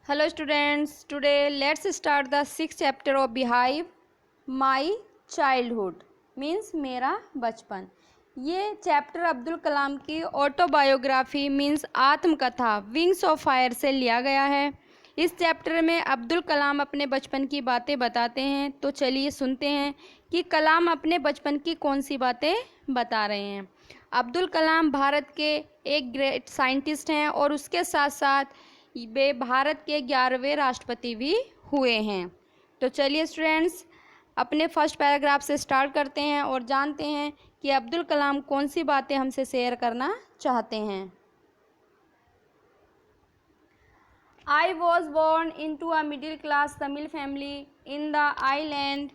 Hello students, today let's start the sixth chapter of Beehive. My childhood means मेरा बचपन। ये chapter Abdul Kalam की autobiography means आत्मकथा wings of fire से लिया गया है। इस चैप्टर में अब्दुल कलाम अपने बचपन की बातें बताते हैं। तो चलिए सुनते हैं कि कलाम अपने बचपन की कौन सी बातें बता रहे हैं। अब्दुल कलाम भारत के एक ग्रेट साइंटिस्ट हैं और उसके साथ साथ वे भारत के 11वें राष्ट्रपति भी हुए हैं। तो चलिए स्टूडेंट्स अपने फर्स्ट पैराग्राफ से स्टार्ट करते हैं और जानते हैं कि अब्दुल कलाम कौन सी बातें हमसे शेयर करना चाहते हैं। I was born into a middle class Tamil family in the island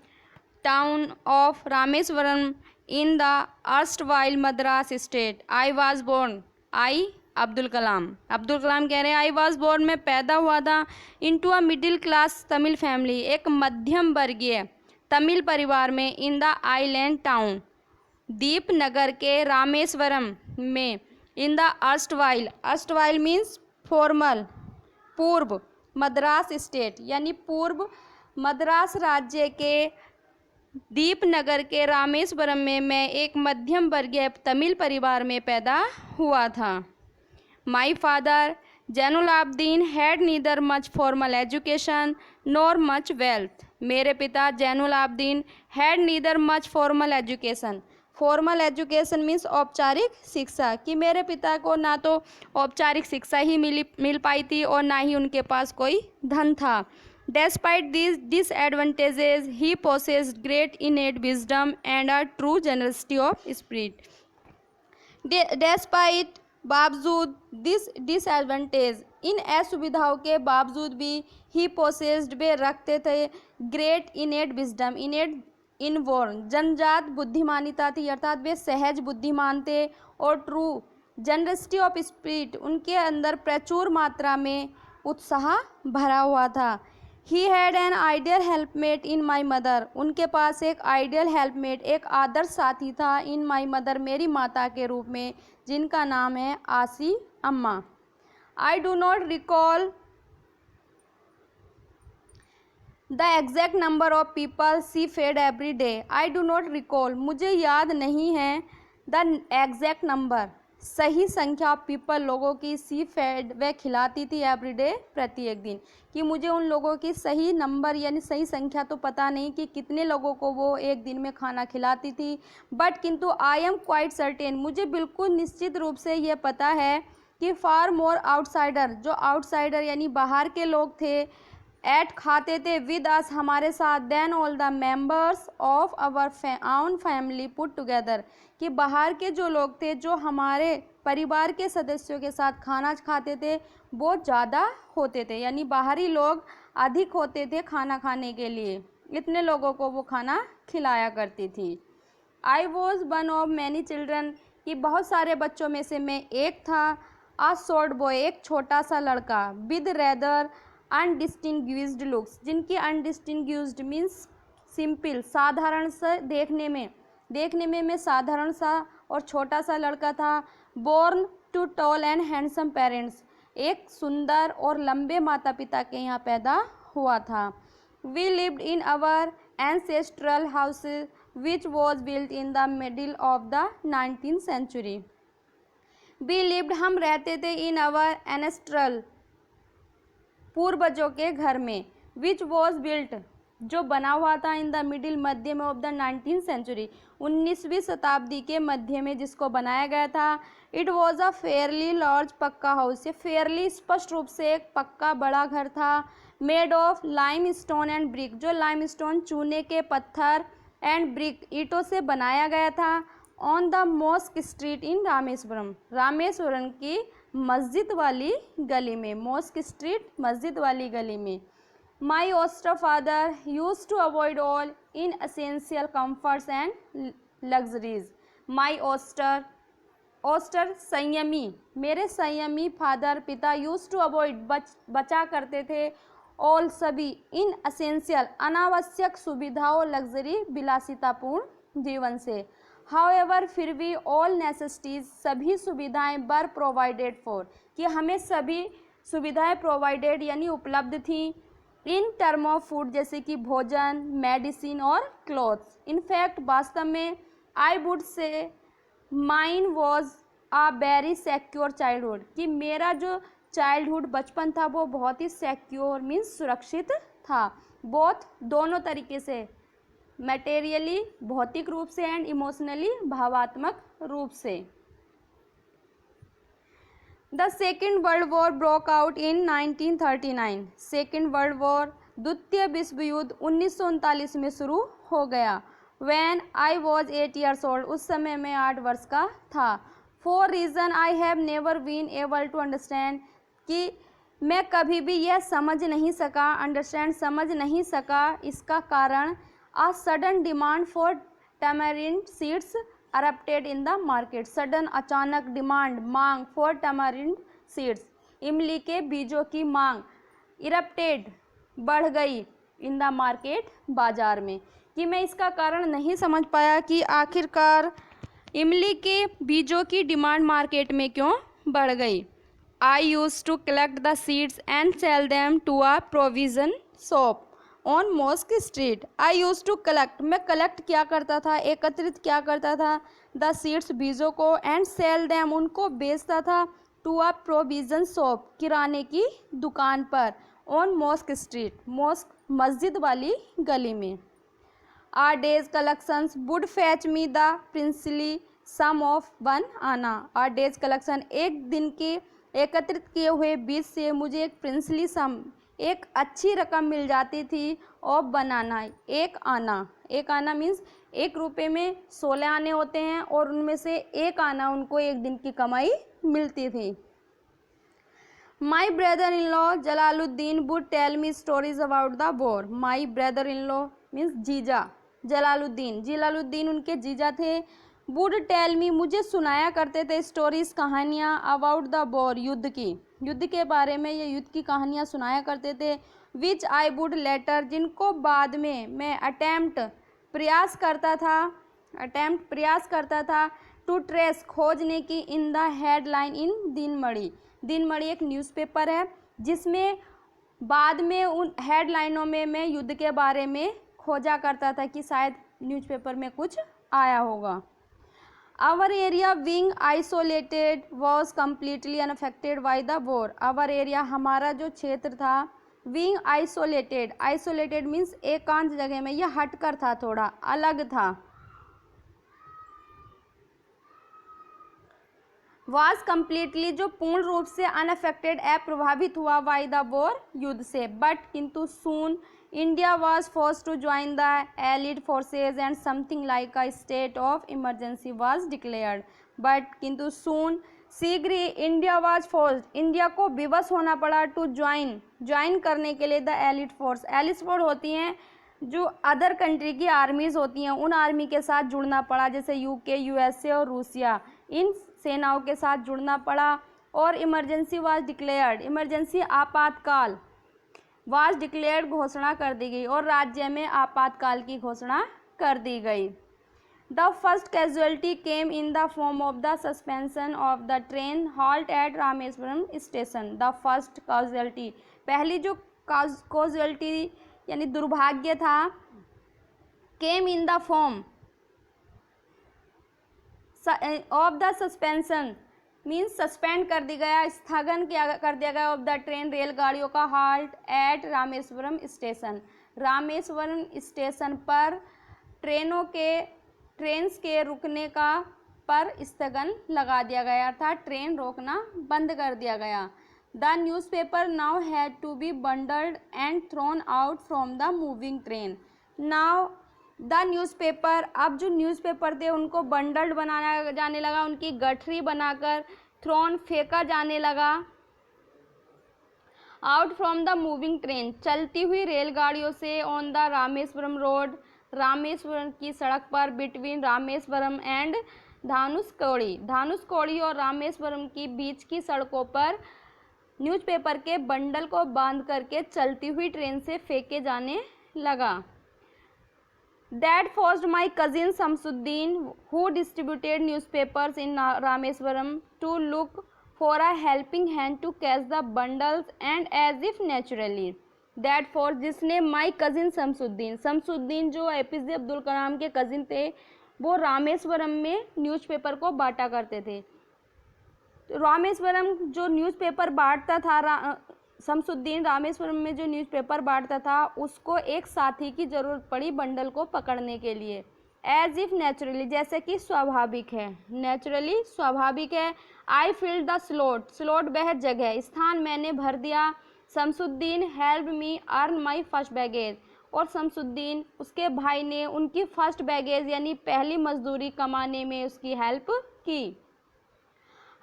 town of Rameswaram in the erstwhile Madras state. I was born. Abdul Kalam कह रहे हैं आई वॉज बोर्न में पैदा हुआ था into a middle class Tamil family, एक मध्यम वर्गीय तमिल परिवार में, इन द आइलैंड टाउन द्वीप नगर के रामेश्वरम में, in the erstwhile means formal पूर्व, मद्रास स्टेट यानी पूर्व मद्रास राज्य के द्वीप नगर के रामेश्वरम में मैं एक मध्यम वर्गीय तमिल परिवार में पैदा हुआ था। My father Zainul Abedin had neither much formal education nor much wealth. मेरे पिता Zainul Abedin had neither much formal education means औपचारिक शिक्षा, कि मेरे पिता को ना तो औपचारिक शिक्षा ही मिल पाई थी और ना ही उनके पास कोई धन था। Despite these disadvantages, he possessed great innate wisdom and a true generosity of spirit. Despite बावजूद दिस डिसएडवांटेज, इन असुविधाओं के बावजूद भी, ही पोसेस्ड वे रखते थे ग्रेट इनेट विजडम, इनेट इनबोर्न जन्मजात बुद्धिमानिता थी अर्थात वे सहज बुद्धिमान थे, और ट्रू जनरसिटी ऑफ स्पिरिट उनके अंदर प्रचुर मात्रा में उत्साह भरा हुआ था। He had an ideal helpmate in my mother, उनके पास एक आइडियल हेल्पमेट एक आदर्श साथी था, इन माई मदर मेरी माता के रूप में, जिनका नाम है Aashi Amma. I do not recall the exact number of people she fed every day. I do not recall मुझे याद नहीं है, द एग्जैक्ट नंबर सही संख्या ऑफ पीपल लोगों की, सी फेड वह खिलाती थी एवरीडे प्रत्येक दिन, कि मुझे उन लोगों की सही नंबर यानी सही संख्या तो पता नहीं कि कितने लोगों को वो एक दिन में खाना खिलाती थी, बट किंतु आई एम क्वाइट सर्टेन मुझे बिल्कुल निश्चित रूप से ये पता है कि फार मोर आउटसाइडर, जो आउटसाइडर यानी बाहर के लोग थे, एट खाते थे विद अस हमारे साथ, then all the members of our own family put together, कि बाहर के जो लोग थे जो हमारे परिवार के सदस्यों के साथ खाना खाते थे वो ज़्यादा होते थे, यानी बाहरी लोग अधिक होते थे खाना खाने के लिए, इतने लोगों को वो खाना खिलाया करती थी। I was one of many children, कि बहुत सारे बच्चों में से मैं एक था। आ शॉर्ट बॉय एक छोटा सा लड़का, विद रेदर अनडिस्टिंग्विश्ड लुक्स, जिनकी अनडिस्टिंग्विश्ड मीन्स सिंपल साधारण से देखने में मैं साधारण सा और छोटा सा लड़का था। Born to tall and handsome parents, एक सुंदर और लंबे माता पिता के यहाँ पैदा हुआ था। We lived in our ancestral house which was built in the middle of the 19th century. We lived हम रहते थे इन आवर एनेस्ट्रल पूर्वजों के घर में, विच वॉज बिल्ट जो बना हुआ था, इन द मिडिल मध्य में, ऑफ द 19th सेंचुरी 19वीं शताब्दी के मध्य में जिसको बनाया गया था। It was a fairly large पक्का हाउस, ये फेयरली स्पष्ट रूप से एक पक्का बड़ा घर था। Made of lime stone and brick, जो लाइम स्टोन चूने के पत्थर एंड ब्रिक ईंटों से बनाया गया था। On the mosque street in Rameswaram की मस्जिद वाली गली में, मॉस्क स्ट्रीट मस्जिद वाली गली में। My austere father used to avoid all inessential comforts and luxuries. My austere संयमी, मेरे संयमी फादर पिता, यूज टू अवॉइड बचा करते थे, ऑल सभी, इन एसेंशियल अनावश्यक सुविधाओं, लग्जरी विलासितापूर्ण जीवन से। हाउएवर फिर भी ऑल नेसेसिटीज सभी सुविधाएं बर प्रोवाइडेड फॉर, कि हमें सभी सुविधाएं प्रोवाइडेड यानी उपलब्ध थी इन टर्म ऑफ फूड, जैसे कि भोजन, मेडिसिन और क्लॉथ्स। इनफैक्ट वास्तव में I would say mine was a very secure childhood, कि मेरा जो चाइल्डहुड बचपन था वो बहुत ही सिक्योर मीन्स सुरक्षित था, बोथ दोनों तरीके से, मटेरियली भौतिक रूप से एंड इमोशनली भावात्मक रूप से। The second world war broke out in 1939। Second world war द्वितीय विश्व युद्ध 1939 में शुरू हो गया। When I was 8 years old, उस समय मैं 8 वर्ष का था। For reason I have never been able to understand, कि मैं कभी भी यह समझ नहीं सका, अंडरस्टैंड समझ नहीं सका, इसका कारण a sudden demand for tamarind seeds erupted in the market। Sudden अचानक डिमांड मांग for tamarind seeds इमली के बीजों की मांग erupted बढ़ गई in the market बाजार में, कि मैं इसका कारण नहीं समझ पाया कि आखिरकार इमली के बीजों की डिमांड मार्केट में क्यों बढ़ गई। I used to collect the seeds and sell them to a provision shop on Mosque Street। I used to collect, मैं कलेक्ट क्या करता था, एकत्रित क्या करता था, the seeds बीजों को, and sell them उनको बेचता था, to a provision shop किराने की दुकान पर, on Mosque Street मॉस्क मस्जिद वाली गली में। A day's collections would fetch me the princely sum of 1 आना। A day's collection एक दिन के एकत्रित किए हुए बीज से मुझे एक प्रिंसली सम एक अच्छी रकम मिल जाती थी, ऑफ बनाना एक आना। एक आना मीन्स 1 रुपये में 16 आने होते हैं और उनमें से 1 आना उनको एक दिन की कमाई मिलती थी। My brother in law Jalaluddin would tell me stories about the war. My brother in law means जीजा, जलालुद्दीन उनके जीजा थे। वुड टेल मी मुझे सुनाया करते थे, स्टोरीज कहानियाँ, अबाउट द वॉर युद्ध की, युद्ध के बारे में ये युद्ध की कहानियाँ सुनाया करते थे। विच आई वुड लेटर जिनको बाद में मैं अटैम्प्ट प्रयास करता था टू ट्रेस खोजने की इन द हेडलाइन इन दिनमणि। दिनमणि एक न्यूज़पेपर है जिसमें बाद में उन हेडलाइनों में मैं युद्ध के बारे में खोजा करता था कि शायद न्यूज़पेपर में कुछ आया होगा। Our area being isolated was completely unaffected by the war. Our area हमारा जो क्षेत्र था, विंग आइसोलेटेड मीन्स एकांत जगह में, यह हटकर था, थोड़ा अलग था। वॉज कम्प्लीटली जो पूर्ण रूप से अनअफेक्टेड अप्रभावित हुआ बाय द वॉर युद्ध से, बट किंतु soon India was forced to join the allied forces and something like a state of emergency was declared. But किंतु सून शीघ्र ही इंडिया वॉज फोर्स्ड इंडिया को विवश होना पड़ा टू ज्वाइन करने के लिए the allied force. Allied force होती हैं जो अदर कंट्री की आर्मीज होती हैं, उन आर्मी के साथ जुड़ना पड़ा, जैसे यूके, यूएसए और रूसिया, इन सेनाओं के साथ जुड़ना पड़ा। और इमरजेंसी वाज डिक्लेयर्ड, इमरजेंसी आपातकाल वाज डिक्लेयर्ड घोषणा कर दी गई और राज्य में आपातकाल की घोषणा कर दी गई। The first casualty came in the form of the suspension of the train halt at Rameswaram station. The first casualty, पहली जो कैजुअलिटी यानी दुर्भाग्य था, came in the form of the suspension means suspend कर दी गया, स्थगन कर दिया गया ऑफ द ट्रेन रेलगाड़ियों का halt at Rameswaram station. Rameswaram station पर ट्रेन्स के रुकने का पर स्थगन लगा दिया गया था, ट्रेन रोकना बंद कर दिया गया। The newspaper now had to be bundled and thrown out from the moving train. Now the newspaper, अब जो न्यूज़पेपर थे उनको बंडल्ड बनाया जाने लगा, उनकी गठरी बनाकर थ्रोन फेंका जाने लगा, out from the moving train चलती हुई रेलगाड़ियों से, on the Rameswaram road Rameswaram की सड़क पर, बिटवीन रामेश्वरम एंड धानुषकोडी और रामेश्वरम की बीच की सड़कों पर न्यूज़पेपर के बंडल को बांध करके चलती हुई ट्रेन से फेंके जाने लगा। That forced my cousin Samsuddin, who distributed newspapers in Rameswaram, to look for a helping hand to catch the bundles and as if naturally that for जिसने my cousin शमसुद्दीन जो एपीजे अब्दुल कलाम के कजिन थे वो रामेश्वरम में न्यूज़पेपर को बांटा करते थे। तो रामेश्वरम जो न्यूज़पेपर बांटता था शमसुद्दीन रामेश्वरम में जो न्यूज़पेपर बांटता था उसको एक साथी की ज़रूरत पड़ी बंडल को पकड़ने के लिए। एज इफ नेचुरली जैसे कि स्वाभाविक है, नेचुरली स्वाभाविक है। आई फिल्ड द स्लॉट वह जगह, स्थान मैंने भर दिया। Shamsuddin help me earn my first baggage और शमसुद्दीन उसके भाई ने उनकी फर्स्ट बैगेज यानी पहली मजदूरी कमाने में उसकी हेल्प की।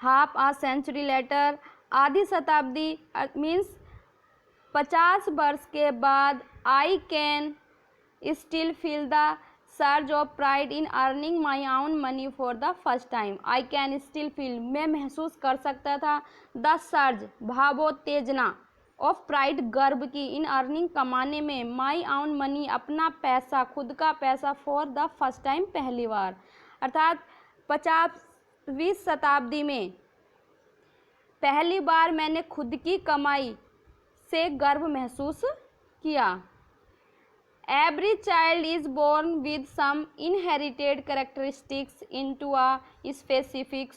हाफ आ सेंचुरी लेटर आधी शताब्दी मीन्स 50 वर्ष के बाद I can still feel the surge of pride in earning my own money for the first time. I can still feel मैं महसूस कर सकता था द सर्ज भावोत्तेजना ऑफ प्राइड गर्व की इन अर्निंग कमाने में माई ओन मनी अपना पैसा खुद का पैसा फॉर द फर्स्ट टाइम पहली बार। अर्थात 50वीं शताब्दी में पहली बार मैंने खुद की कमाई से गर्व महसूस किया। Every child is born with some inherited characteristics into a specific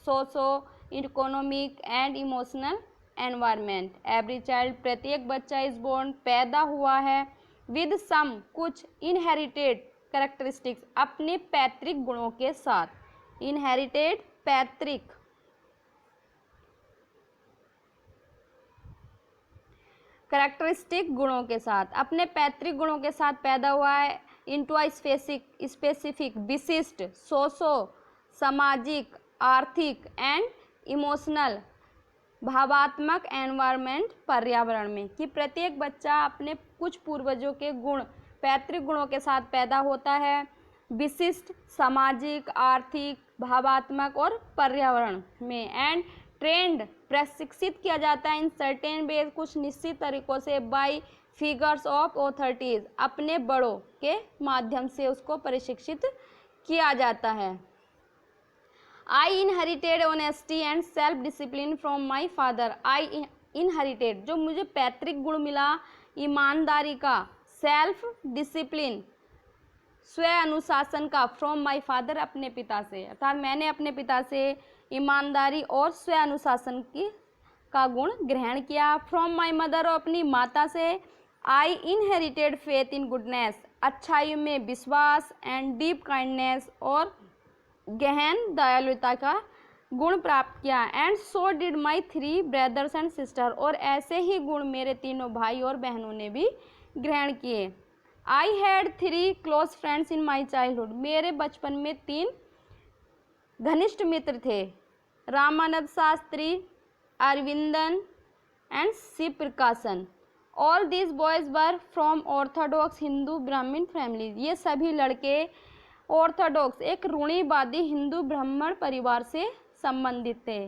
socio-economic and emotional environment. Every child प्रत्येक बच्चा is born पैदा हुआ है with some कुछ inherited characteristics अपने पैतृक गुणों के साथ। inherited पैतृक कैरेक्टरिस्टिक गुणों के साथ अपने पैतृक गुणों के साथ पैदा हुआ है। इनटू अ स्पेसिफिक विशिष्ट सोशो सामाजिक आर्थिक एंड इमोशनल भावात्मक एनवायरनमेंट पर्यावरण में कि प्रत्येक बच्चा अपने कुछ पूर्वजों के गुण पैतृक गुणों के साथ पैदा होता है विशिष्ट सामाजिक आर्थिक भावात्मक और पर्यावरण में। एंड ट्रेंड प्रशिक्षित किया जाता है इन सर्टेन वे कुछ निश्चित तरीकों से बाय फिगर्स ऑफ ऑथोरिटीज अपने बड़ों के माध्यम से उसको प्रशिक्षित किया जाता है। आई inherited honesty and self discipline from my father. I inherited जो मुझे पैतृक गुण मिला ईमानदारी का सेल्फ डिसिप्लिन स्व अनुशासन का फ्रॉम माई फादर अपने पिता से। अर्थात मैंने अपने पिता से ईमानदारी और स्व अनुशासन की का गुण ग्रहण किया। फ्रॉम माई मदर और अपनी माता से। आई इनहेरिटेड फेथ इन गुडनेस अच्छाई में विश्वास एंड डीप काइंडनेस और गहन दयालुता का गुण प्राप्त किया। And so did my 3 brothers and sister और ऐसे ही गुण मेरे तीनों भाई और बहनों ने भी ग्रहण किए। I had 3 close friends in my childhood मेरे बचपन में 3 घनिष्ठ मित्र थे रामानंद शास्त्री अरविंदन एंड शिव प्रकाशन। All these boys were from Orthodox Hindu ब्राह्मण फैमिली ये सभी लड़के ऑर्थोडॉक्स एक रूढ़िवादी हिंदू ब्राह्मण परिवार से संबंधित थे।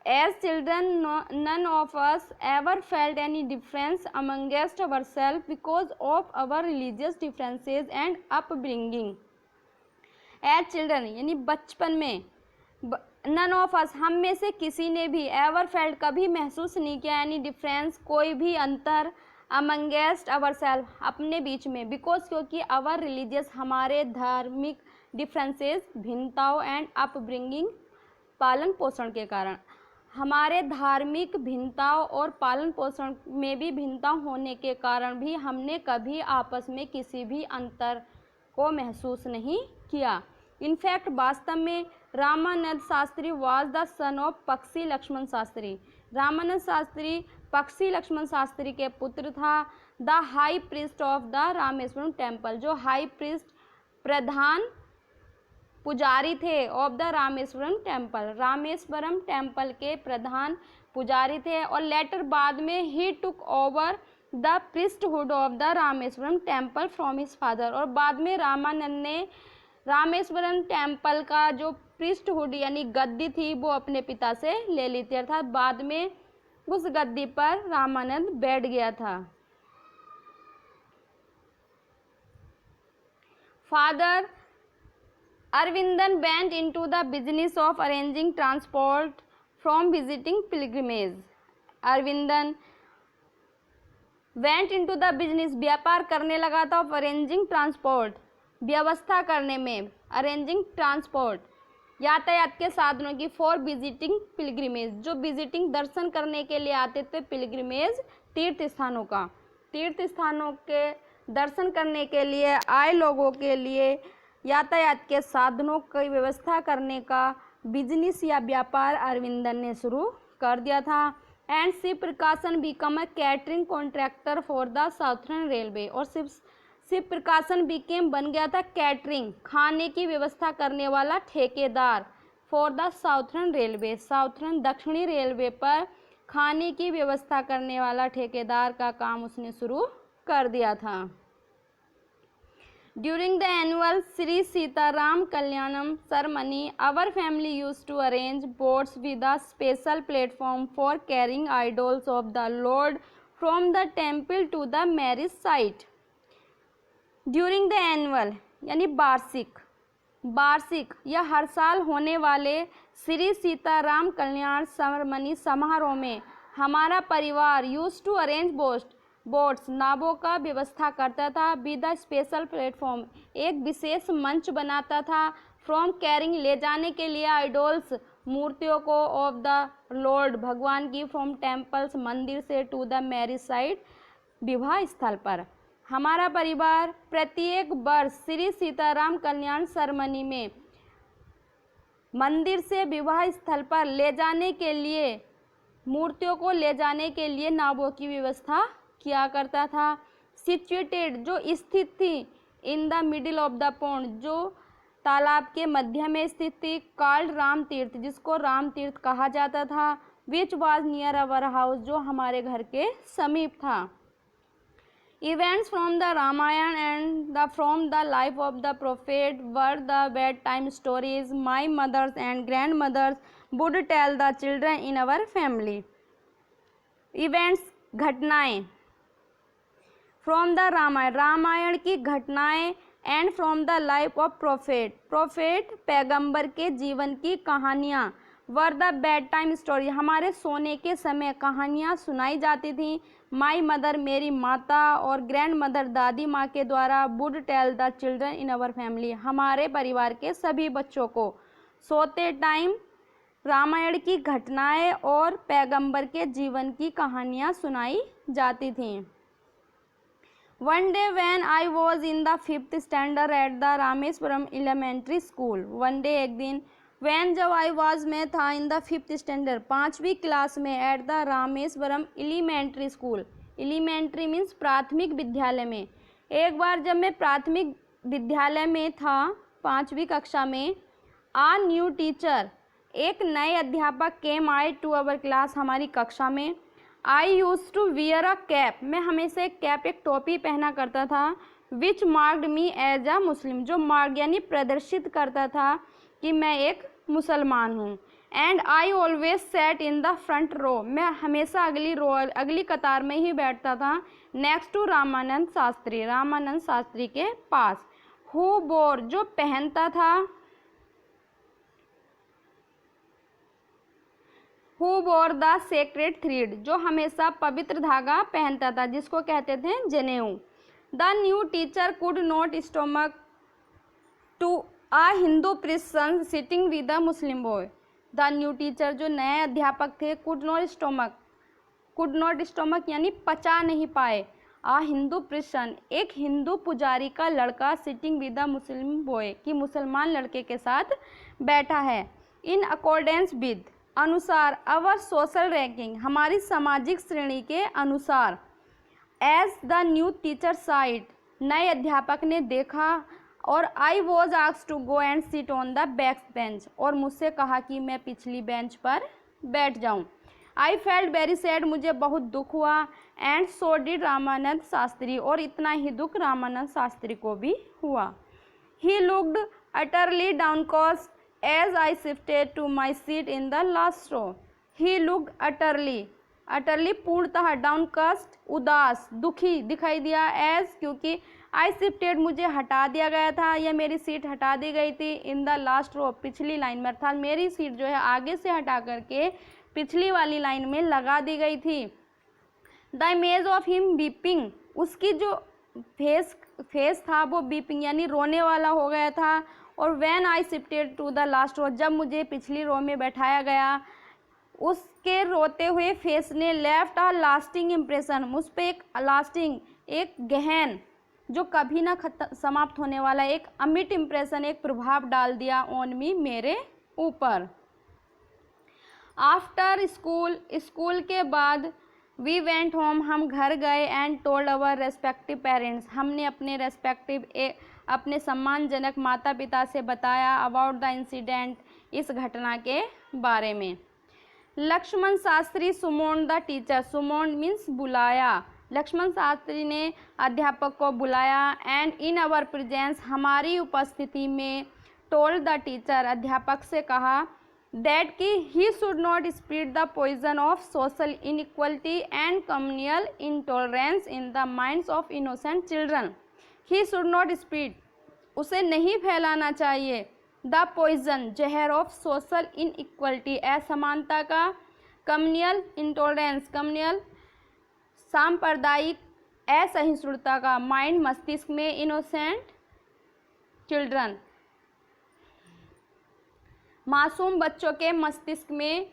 As children none of us ever felt any difference amongst our self because of our religious differences and upbringing. As children यानी बचपन में नन ऑफ अस हम में से किसी ने भी एवर फेल्ट कभी महसूस नहीं किया एनी डिफरेंस कोई भी अंतर अमंगेस्ट अवर सेल्फ अपने बीच में बिकॉज क्योंकि अवर रिलीजियस हमारे धार्मिक डिफरेंसेस भिन्नताओं एंड अपब्रिंगिंग पालन पोषण के कारण हमारे धार्मिक भिन्नताओं और पालन पोषण में भी भिन्नता होने के कारण भी हमने कभी आपस में किसी भी अंतर को महसूस नहीं किया। इनफैक्ट वास्तव में Ramanand Shastri was the son of पक्षी लक्ष्मण शास्त्री। रामानंद शास्त्री पक्षी लक्ष्मण शास्त्री के पुत्र था। The high priest of the Rameswaram temple जो हाई प्रीस्ट प्रधान पुजारी थे ऑफ द रामेश्वरम टेम्पल के प्रधान पुजारी थे। और लेटर बाद में ही took over the priesthood of the Rameswaram temple from his father और बाद में रामानंद ने रामेश्वरम टेम्पल का जो प्रीस्टहुड यानी गद्दी थी वो अपने पिता से ले ली थी। अर्थात बाद में उस गद्दी पर रामानंद बैठ गया था। Father Aravindan went into the business of arranging transport from visiting pilgrimage. Aravindan went into the business, व्यापार करने लगा था। ऑफ अरेंजिंग ट्रांसपोर्ट, व्यवस्था करने में। अरेंजिंग ट्रांसपोर्ट, यातायात के साधनों की। फॉर विजिटिंग पिलग्रिमेज, जो विजिटिंग दर्शन करने के लिए आते थे। पिलग्रिमेज तीर्थ स्थानों का, तीर्थ स्थानों के दर्शन करने के लिए आए लोगों के लिए यातायात के साधनों की व्यवस्था करने का बिजनेस या व्यापार अरविंदन ने शुरू कर दिया था। एंड शिव प्रकाशन become a catering contractor for the southern railway, और शिव प्रकाशन बिकेम बन गया था कैटरिंग, खाने की व्यवस्था करने वाला ठेकेदार। For the southern railway, southern दक्षिणी रेलवे पर खाने की व्यवस्था करने वाला ठेकेदार का काम उसने शुरू कर दिया था। During the annual Shri Sitaram Kalyanam ceremony, our family used to arrange boats with a special platform for carrying idols of the Lord from the temple to the marriage site. During the annual यानी वार्षिक, वार्षिक या हर साल होने वाले श्री सीताराम कल्याण ceremony समारोह में हमारा परिवार यूज टू अरेंज बोट्स, नावों का व्यवस्था करता था। विद द स्पेशल प्लेटफॉर्म, एक विशेष मंच बनाता था। फ्रॉम कैरिंग, ले जाने के लिए। आइडोल्स, मूर्तियों को। ऑफ द लॉर्ड, भगवान की। फ्रॉम टेम्पल्स, मंदिर से। टू द मैरिज साइट, विवाह स्थल पर। हमारा परिवार प्रत्येक वर्ष श्री सीताराम कल्याण ceremony में मंदिर से विवाह स्थल पर ले जाने के लिए, मूर्तियों को ले जाने के लिए नावों की व्यवस्था किया करता था। सिचुएटेड, जो स्थित थी। इन the middle of the pond, जो तालाब के मध्य में स्थित थी। कॉल्ड राम तीर्थ, जिसको राम तीर्थ कहा जाता था। Which was near our house, जो हमारे घर के समीप था। Events from the Ramayana and from the life of the prophet were the bed time stories my mothers and grand mothers would tell the children in our family. Events, घटनाएं। From the Ramayana, Ramayana की घटनाएं। And from the life of prophet, पैगंबर के जीवन की कहानियाँ। Were the bed time story, हमारे सोने के समय कहानियाँ सुनाई जाती थी। माई मदर, मेरी माता, और ग्रैंड मदर, दादी माँ के द्वारा। Would tell the children in our family, हमारे परिवार के सभी बच्चों को सोते टाइम रामायण की घटनाएं और पैगंबर के जीवन की कहानियाँ सुनाई जाती थीं। One day when I was in the 5th standard at the Rameswaram elementary school, one day, एक दिन। व्हेन, जब। आई वॉज, मैं था। इन द 5th स्टैंडर्ड, 5वीं क्लास में। At the Rameswaram elementary school, elementary means प्राथमिक विद्यालय में। एक बार जब मैं प्राथमिक विद्यालय में था, 5वीं कक्षा में। आ न्यू टीचर, एक नए अध्यापक। केम आई टू अवर क्लास, हमारी कक्षा में। I used to wear a cap, मैं हमेशा एक कैप, एक टोपी पहना करता था। विच मार्क्ड मी एज अ मुस्लिम, जो मार्क यानी प्रदर्शित करता था कि मैं एक मुसलमान हूँ। And I always sat in the front row, मैं हमेशा अगली कतार में ही बैठता था। नेक्स्ट टू रामानंद शास्त्री, रामानंद शास्त्री के पास। हु बोर, जो पहनता था। Who wore the sacred thread, जो हमेशा पवित्र धागा पहनता था, जिसको कहते थे जनेऊ। The new teacher could not stomach to a Hindu priest sitting with a Muslim boy. The new teacher, जो नए अध्यापक थे। कुड नॉट स्टोमक यानी पचा नहीं पाए। आ हिंदू प्रिसन, एक हिंदू पुजारी का लड़का। Sitting with a Muslim boy, कि मुसलमान लड़के के साथ बैठा है। इन अकॉर्डेंस विद, अनुसार। अवर सोशल रैंकिंग, हमारी सामाजिक श्रेणी के अनुसार। As the new teacher side, नए अध्यापक ने देखा। और I was asked to go and sit on the back bench, और मुझसे कहा कि मैं पिछली बेंच पर बैठ जाऊं। आई फेल्ट वेरी सैड, मुझे बहुत दुख हुआ। And so did Ramanand Shastri, और इतना ही दुख रामानंद शास्त्री को भी हुआ। He looked utterly downcast as I shifted to my seat in the last row. He looked utterly, utterly पूर्णतः, डाउनकास्ट उदास दुखी दिखाई दिया, एज क्योंकि, आई शिफ्टेड मुझे हटा दिया गया था या मेरी सीट हटा दी गई थी, इन द लास्ट रो पिछली लाइन में, अर्थात मेरी सीट जो है आगे से हटा करके पिछली वाली लाइन में लगा दी गई थी। The image of him beeping, उसकी जो फेस था वो बीपिंग यानी रोने वाला हो गया था। और when I shifted to the last row, जब मुझे पिछली रो में बैठाया गया, उसके रोते हुए फेस ने लेफ्ट अ लास्टिंग इम्प्रेशन, मुझ पे एक लास्टिंग, एक गहन, जो कभी ना समाप्त होने वाला एक अमिट इम्प्रेशन, एक प्रभाव डाल दिया ऑन मी, मेरे ऊपर। आफ्टर स्कूल के बाद वी वेंट होम, हम घर गए, and told our respective parents, हमने अपने सम्मानजनक माता पिता से बताया अबाउट द इंसिडेंट, इस घटना के बारे में। Lakshman Shastri summon the teacher, summon means बुलाया, लक्ष्मण शास्त्री ने अध्यापक को बुलाया, एंड इन अवर प्रेजेंस, हमारी उपस्थिति में, टोल्ड द टीचर, अध्यापक से कहा, दैट कि he should not spread the poison of social inequality and communal intolerance in the minds of innocent children, he should not spread, उसे नहीं फैलाना चाहिए, द पॉइजन जहर ऑफ सोशल इनइक्वलिटी असमानता का, कम्युनल इंटॉलरेंस कम्युनल सांप्रदायिक असहिष्णुता का, माइंड मस्तिष्क में, इनोसेंट चिल्ड्रन मासूम बच्चों के मस्तिष्क में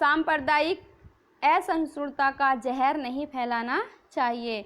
सांप्रदायिक असहिष्णुता का जहर नहीं फैलाना चाहिए।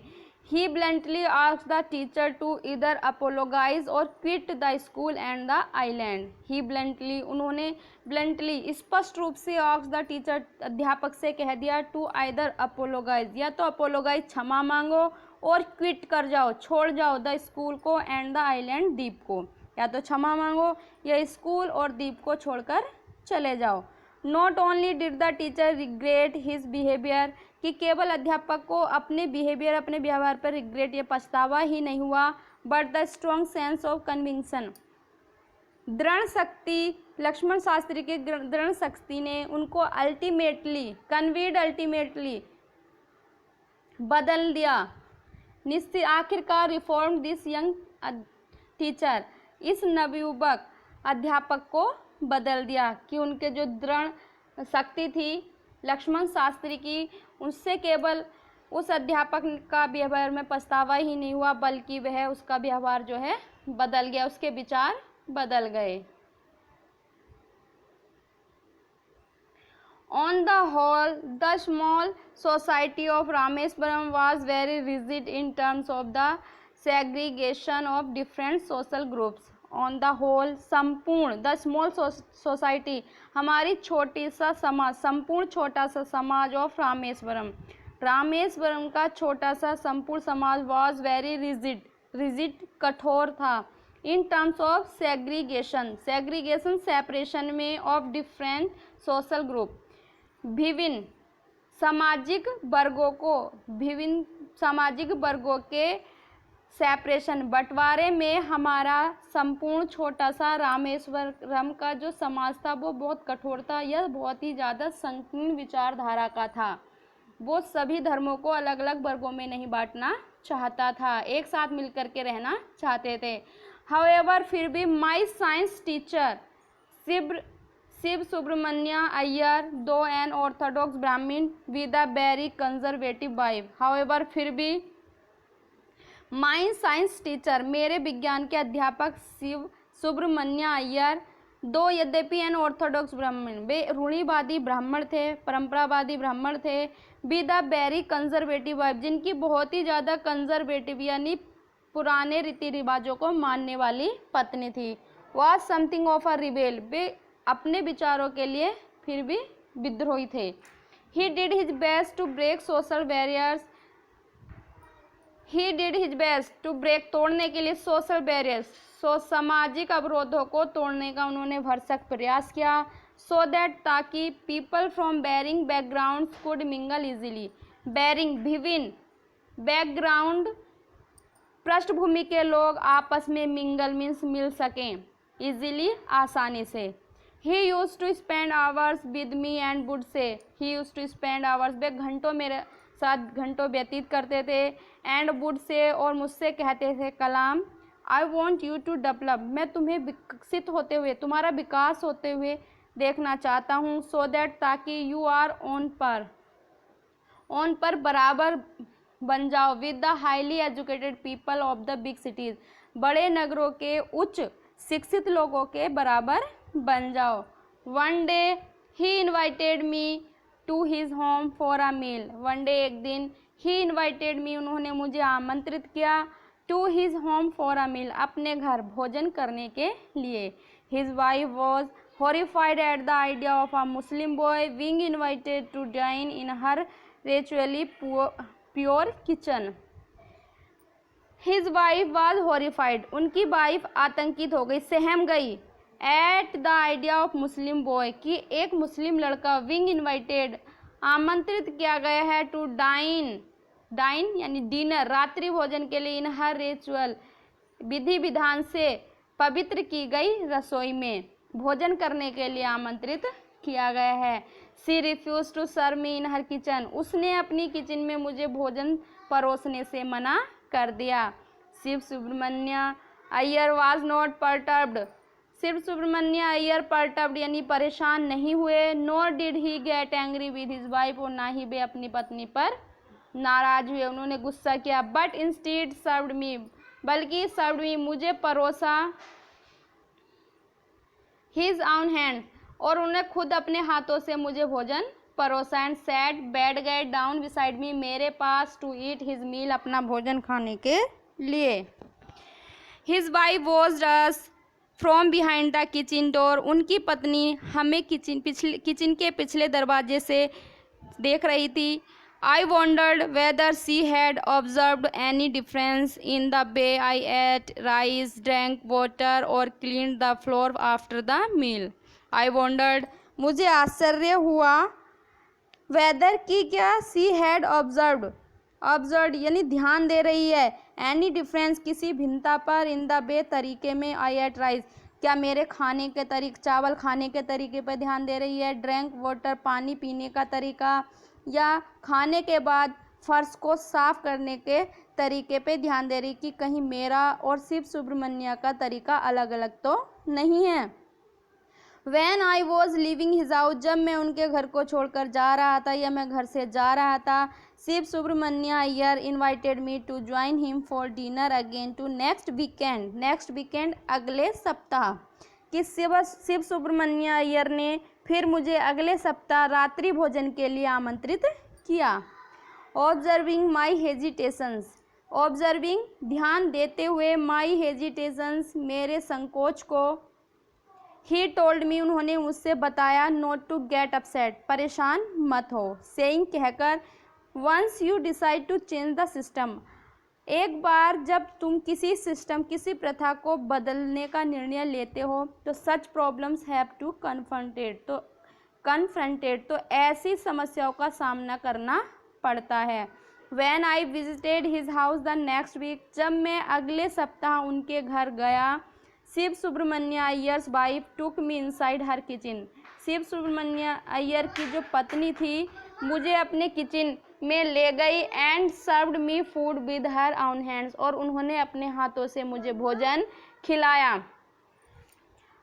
He bluntly asked the teacher to either apologise और quit the school and the island, he bluntly, उन्होंने ब्लंटली स्पष्ट रूप से आस्क्ड द टीचर, अध्यापक से कह दिया, टू आइदर अपोलोगाइज, या तो अपोलोगाइज क्षमा मांगो, और क्विट कर जाओ, छोड़ जाओ, द स्कूल को, एंड द आइलैंड द्वीप को, या तो क्षमा मांगो या स्कूल और द्वीप को छोड़कर चले जाओ। Not only did the teacher regret his behaviour, कि केवल अध्यापक को अपने व्यवहार पर रिग्रेट, ये पछतावा ही नहीं हुआ, but the strong sense of conviction, दृढ़ शक्ति, लक्ष्मण शास्त्री की दृढ़ शक्ति ने उनको अल्टीमेटली बदल दिया, निश्चित आखिरकार रिफॉर्म दिस यंग टीचर, इस नवयुवक अध्यापक को बदल दिया, कि उनके जो दृढ़ शक्ति थी लक्ष्मण शास्त्री की, उससे केवल उस अध्यापक का व्यवहार में पछतावा ही नहीं हुआ, बल्कि वह उसका व्यवहार जो है बदल गया, उसके विचार बदल गए। On the whole, the small society of Rameswaram was very rigid in terms of the segregation of different social groups. On the whole, संपूर्ण, the small society, हमारी छोटी सा समाज, संपूर्ण छोटा सा समाज of रामेश्वरम, रामेश्वरम का छोटा सा संपूर्ण समाज was very rigid कठोर था, in terms of segregation separation में of different social group, विभिन्न सामाजिक वर्गों के सेपरेशन, बंटवारे में हमारा संपूर्ण छोटा सा रामेश्वरम का जो समाज था वो बहुत कठोर था, यह बहुत ही ज़्यादा संकीर्ण विचारधारा का था, वो सभी धर्मों को अलग अलग वर्गों में नहीं बांटना चाहता था, एक साथ मिलकर के रहना चाहते थे। हाउएवर, फिर भी my science teacher Shiva Subramanya Iyer, though an orthodox Brahmin with a very conservative wife, however, फिर भी माई साइंस टीचर, मेरे विज्ञान के अध्यापक शिव सुब्रमण्य अय्यर, दो यद्यपि एन ऑर्थोडॉक्स ब्राह्मण, वे रूढ़िवादी ब्राह्मण थे, परंपरावादी ब्राह्मण थे, with a very conservative wife, जिनकी बहुत ही ज़्यादा कंजर्वेटिव यानी पुराने रीति रिवाजों को मानने वाली पत्नी थी। Was something of a rebel, वे अपने विचारों के लिए फिर भी विद्रोही थे। He did his best to break social barriers, तोड़ने के लिए सोशल बैरियर्स, सामाजिक अवरोधों को तोड़ने का उन्होंने भरसक प्रयास किया, सो दैट, ताकि people from varying background could mingle easily, varying विभिन्न, बैकग्राउंड पृष्ठभूमि के लोग आपस में मिंगल मीन्स मिल सकें, इजीली आसानी से, he used to spend hours with me and would say, he used to spend hours, वे घंटों मेरे साथ घंटों व्यतीत करते थे, एंड वुड से, और मुझसे कहते थे Kalam, I want you to develop, मैं तुम्हें विकसित होते हुए, तुम्हारा विकास होते हुए देखना चाहता हूँ, सो दैट, ताकि यू आर ऑन पर बराबर बन जाओ, with the highly educated people of the big cities, बड़े नगरों के उच्च शिक्षित लोगों के बराबर बन जाओ। One day he invited me to his home for a meal, one day, एक दिन, ही इन्वाइटेड मी, उन्होंने मुझे आमंत्रित किया, to his home for a meal, अपने घर भोजन करने के लिए। His wife was horrified at the idea of a Muslim boy being invited to dine in her ritually pure kitchen. His wife was horrified. उनकी वाइफ आतंकित हो गई, सहम गई, at the idea of Muslim boy, कि एक मुस्लिम लड़का, being invited, आमंत्रित किया गया है, to dine यानी डिनर, रात्रि भोजन के लिए, इन हर रिचुअल, विधि विधान से पवित्र की गई रसोई में भोजन करने के लिए आमंत्रित किया गया है। She refuse to serve me in her kitchen, उसने अपनी किचन में मुझे भोजन परोसने से मना कर दिया। Shiva Subramanya Iyer was not perturbed, Shiva Subramanya Iyer perturbed यानी परेशान नहीं हुए, nor did he get angry with his wife, और ना ही वे अपनी पत्नी पर नाराज हुए, उन्होंने गुस्सा किया। बट इंस्टीड सर्व्ड मी, बल्कि सर्व्ड मी, मुझे परोसा, हिज ऑन हैंड, और उन्हें खुद अपने हाथों से मुझे भोजन परोसा। And set bed get down beside me, मेरे पास, टू ईट हिज मील, अपना भोजन खाने के लिए। His wife was us from behind the kitchen door, उनकी पत्नी हमें किचन के पिछले दरवाजे से देख रही थी। I wondered whether she had observed any difference in the way I ate rice, drank water, or cleaned the floor after the meal. I wondered, मुझे आश्चर्य हुआ, whether कि क्या, she had observed यानी ध्यान दे रही है, any difference किसी भिन्नता पर, in the way तरीके में, I ate rice क्या मेरे खाने के तरीके, चावल खाने के तरीके पर ध्यान दे रही है, ड्रैंक वाटर पानी पीने का तरीका, या खाने के बाद फर्श को साफ करने के तरीके पे ध्यान दे रही कि कहीं मेरा और शिव सुब्रमण्य का तरीका अलग अलग तो नहीं है। When I was leaving his house, जब मैं उनके घर को छोड़कर जा रहा था या मैं घर से जा रहा था, Shiv Subramanya Iyer invited me to join him for dinner again to next weekend अगले सप्ताह, कि शिव सुब्रमण्य अय्यर ने फिर मुझे अगले सप्ताह रात्रि भोजन के लिए आमंत्रित किया। ऑब्जर्विंग माई हेजिटेशंस, ऑब्जर्विंग ध्यान देते हुए, माई हेजिटेशंस मेरे संकोच को, ही टोल्ड मी उन्होंने मुझसे बताया, नॉट टू गेट अपसेट परेशान मत हो, सेइंग कहकर, once you decide to change the system एक बार जब तुम किसी सिस्टम किसी प्रथा को बदलने का निर्णय लेते हो तो such problems have to confronted तो ऐसी समस्याओं का सामना करना पड़ता है। When I visited his house the next week जब मैं अगले सप्ताह उनके घर गया, Shiva Subramanya Iyer's wife took me inside her kitchen, Shiva Subramanya Iyer की जो पत्नी थी मुझे अपने किचन में ले गई and served me food with her own hands और उन्होंने अपने हाथों से मुझे भोजन खिलाया।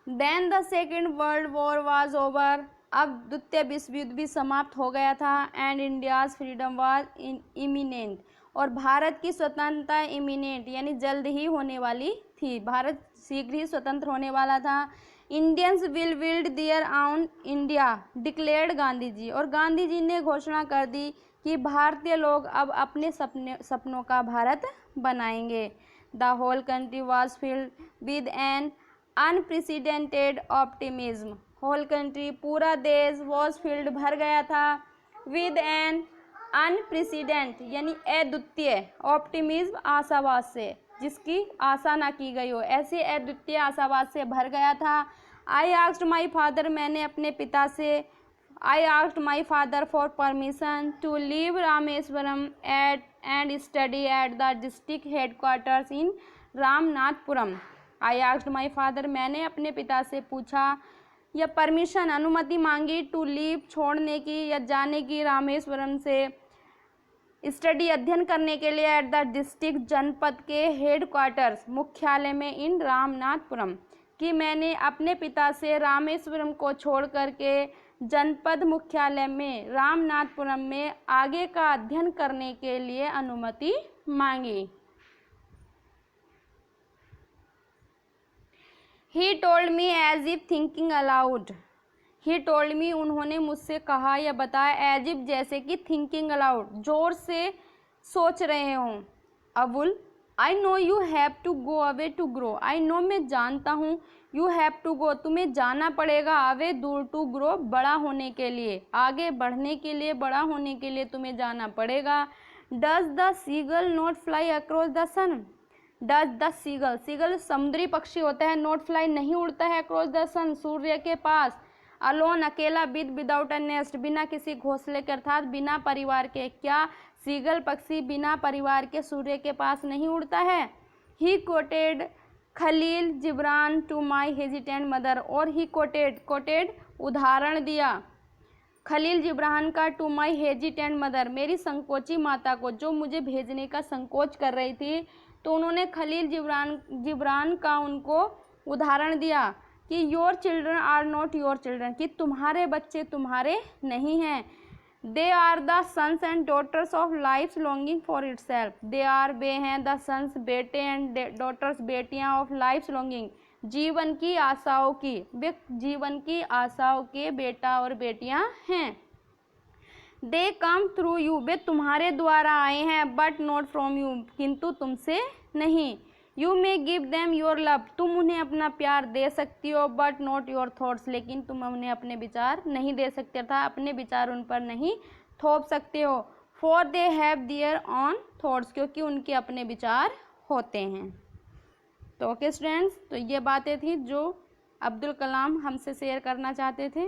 Then the second world war was over, अब द्वितीय विश्व युद्ध भी समाप्त हो गया था and India's freedom was imminent और भारत की स्वतंत्रता इमिनेंट यानी जल्द ही होने वाली थी, भारत शीघ्र ही स्वतंत्र होने वाला था। Indians will build their own India declared Gandhi ji, और गांधी जी ने घोषणा कर दी कि भारतीय लोग अब अपने सपनों का भारत बनाएंगे। The whole country was filled with an unprecedented optimism, whole country पूरा देश वाज फिल्ड भर गया था विद एन अनप्रेसिडेंट यानी अद्वितीय, ऑप्टिमिज्म आशावाद से जिसकी आशा ना की गई हो, ऐसे अद्वितीय आशावाद से भर गया था। आई आस्क्ड माई फादर, मैंने अपने पिता से I asked my father for permission to leave Rameswaram and study at the district headquarters in Ramanathapuram. I asked my father, मैंने अपने पिता से पूछा या परमिशन अनुमति मांगी टू लीव छोड़ने की या जाने की रामेश्वरम से स्टडी अध्ययन करने के लिए एट द डिस्ट्रिक्ट जनपद के हेडक्वार्टर्स मुख्यालय में इन रामनाथपुरम कि मैंने अपने पिता से रामेश्वरम को छोड़ करके जनपद मुख्यालय में रामनाथपुरम में आगे का अध्ययन करने के लिए अनुमति मांगी। He told me as if thinking aloud. He told me उन्होंने मुझसे कहा या बताया as if जैसे कि thinking aloud जोर से सोच रहे हों। Abul I know you have to go away to grow. I know मैं जानता हूँ you have to go तुम्हें जाना पड़ेगा away दूर to grow बड़ा होने के लिए, आगे बढ़ने के लिए, बड़ा होने के लिए तुम्हें जाना पड़ेगा। Does the seagull not fly across the sun? Does the seagull seagull समुद्री पक्षी होता है, नोट फ्लाई नहीं उड़ता है अक्रॉस द सन सूर्य के पास। अलोन अकेला, विदाउट अ नेस्ट बिना किसी घोंसले के अर्थात बिना परिवार के। क्या सीगल पक्षी बिना परिवार के सूर्य के पास नहीं उड़ता है। He quoted Khalil Gibran to my hesitant mother और ही कोटेड उदाहरण दिया खलील जिब्रान का टू माई हेजिटेंट मदर मेरी संकोची माता को जो मुझे भेजने का संकोच कर रही थी। तो उन्होंने खलील जिब्रान का उनको उदाहरण दिया कि your children are not your children कि तुम्हारे बच्चे तुम्हारे नहीं हैं। They are the sons and daughters of life longing for itself they are वे हैं द सन्स बेटे एंड डॉटर्स बेटियां ऑफ लाइफ लॉन्गिंग जीवन की आशाओं की वे जीवन की आशाओं के बेटा और बेटियां हैं। दे कम थ्रू यू वे तुम्हारे द्वारा आए हैं बट नॉट फ्रॉम यू किंतु तुमसे नहीं। You may give them your love तुम उन्हें अपना प्यार दे सकती हो बट नॉट योर थॉट्स लेकिन तुम उन्हें अपने विचार नहीं दे सकते था अपने विचार उन पर नहीं थोप सकते हो। For they have their on thoughts क्योंकि उनके अपने विचार होते हैं। तो ओके स्टूडेंट्स, तो ये बातें थी जो अब्दुल कलाम हमसे शेयर करना चाहते थे।